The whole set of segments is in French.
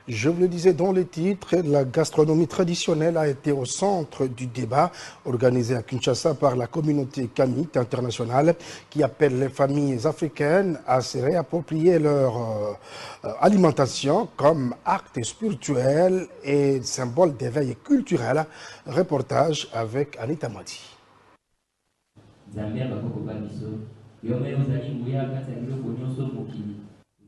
Je vous le disais dans le titre, la gastronomie traditionnelle a été au centre du débat organisé à Kinshasa par la communauté kamite internationale qui appelle les familles africaines à se réapproprier leur alimentation comme acte spirituel et symbole d'éveil culturel. Reportage avec Anita Madi.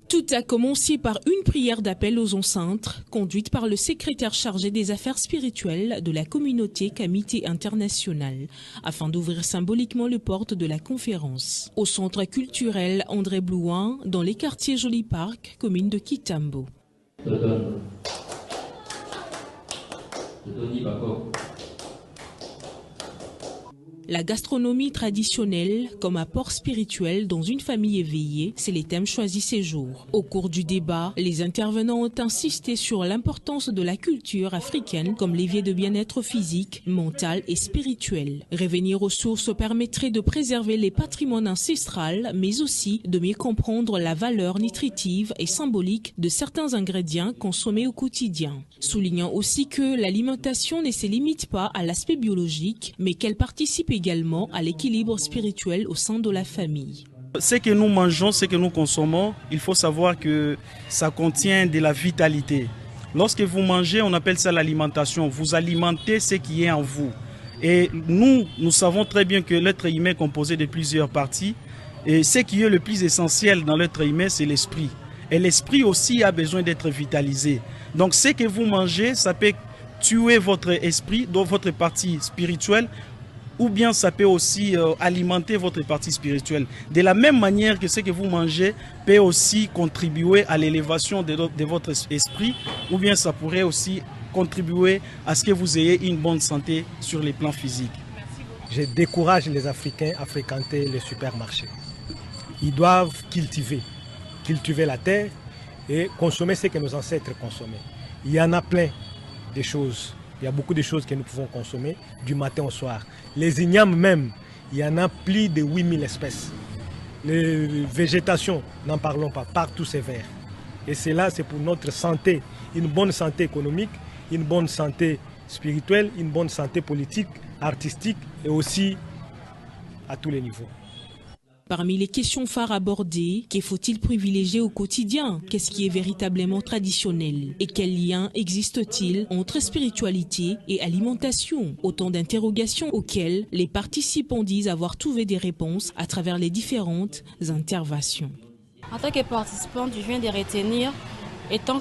Tout a commencé par une prière d'appel aux ancêtres, conduite par le secrétaire chargé des affaires spirituelles de la communauté kamite internationale, afin d'ouvrir symboliquement les portes de la conférence. Au centre culturel André Blouin, dans les quartiers Joli Park, commune de Kitambo. La gastronomie traditionnelle comme apport spirituel dans une famille éveillée, c'est les thèmes choisis ces jours. Au cours du débat, les intervenants ont insisté sur l'importance de la culture africaine comme levier de bien-être physique, mental et spirituel. Revenir aux sources permettrait de préserver les patrimoines ancestraux, mais aussi de mieux comprendre la valeur nutritive et symbolique de certains ingrédients consommés au quotidien. Soulignant aussi que l'alimentation ne se limite pas à l'aspect biologique, mais qu'elle participe également à l'équilibre spirituel au sein de la famille. Ce que nous mangeons, ce que nous consommons, il faut savoir que ça contient de la vitalité. Lorsque vous mangez, on appelle ça l'alimentation. Vous alimentez ce qui est en vous. Et nous savons très bien que l'être humain est composé de plusieurs parties. Et ce qui est le plus essentiel dans l'être humain, c'est l'esprit. Et l'esprit aussi a besoin d'être vitalisé. Donc ce que vous mangez, ça peut tuer votre esprit, donc votre partie spirituelle, ou bien ça peut aussi alimenter votre partie spirituelle. De la même manière que ce que vous mangez peut aussi contribuer à l'élévation de votre esprit, ou bien ça pourrait aussi contribuer à ce que vous ayez une bonne santé sur les plans physiques. Je décourage les Africains à fréquenter les supermarchés. Ils doivent cultiver la terre et consommer ce que nos ancêtres consommaient. Il y en a plein de choses. Il y a beaucoup de choses que nous pouvons consommer du matin au soir. Les ignames même, il y en a plus de 8000 espèces. Les végétations, n'en parlons pas, partout c'est vert. Et cela, c'est pour notre santé, une bonne santé économique, une bonne santé spirituelle, une bonne santé politique, artistique et aussi à tous les niveaux. Parmi les questions phares abordées, que faut-il privilégier au quotidien? Qu'est-ce qui est véritablement traditionnel? Et quel lien existe-t-il entre spiritualité et alimentation? Autant d'interrogations auxquelles les participants disent avoir trouvé des réponses à travers les différentes interventions. En tant que participant, je viens de retenir, étant